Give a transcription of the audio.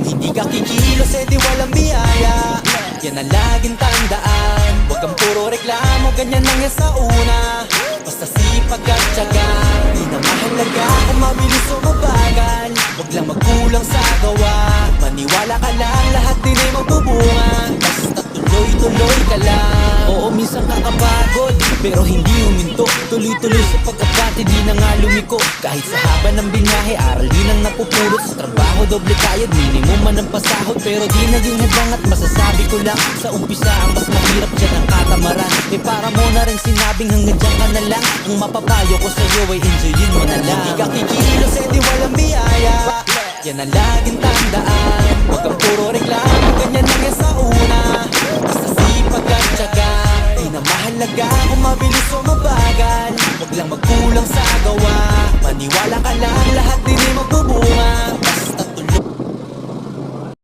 hindi ka kikilos, di walang biyaya. Yan ang laging tandaan, huwag kang puro reklamo, ganyan lang yan sa una. Basta sipag at tiyaga, di na mahalaga kung mabilis o mabagal. Huwag lang magkulang sa gawa, maniwala ka lang, lahat din ay magbubunga. Basta tuloy-tuloy ka lang. Oo, minsan kakapagod, pero hindi huminto. Tuloy-tuloy sa pag-abante, di na nga lumiko. Kahit sa haba ng binyahe, aral din ang napupulot. Sa trabaho, doble kayod, minimum man ang pasahod. Pero di naging hadlang at masasabi ko lang, sa umpisa ang mas mahirap dyan ang katamaran. Para mo na rin sinabing hanggang dyan ka na lang. Ang mapapayo ko sa'yo ay enjoyin mo na lang. Hindi ka kikilos, di walang biyaya. Yan ang laging tandaan, huwag kang puro reklamo, ganyan lang yan sa una. Basta sipag at tiyaga, di na mahalaga kung mabilis o mabagal. Huwag lang magkulang sa gawa, maniwala ka lang, lahat din ay magbubunga.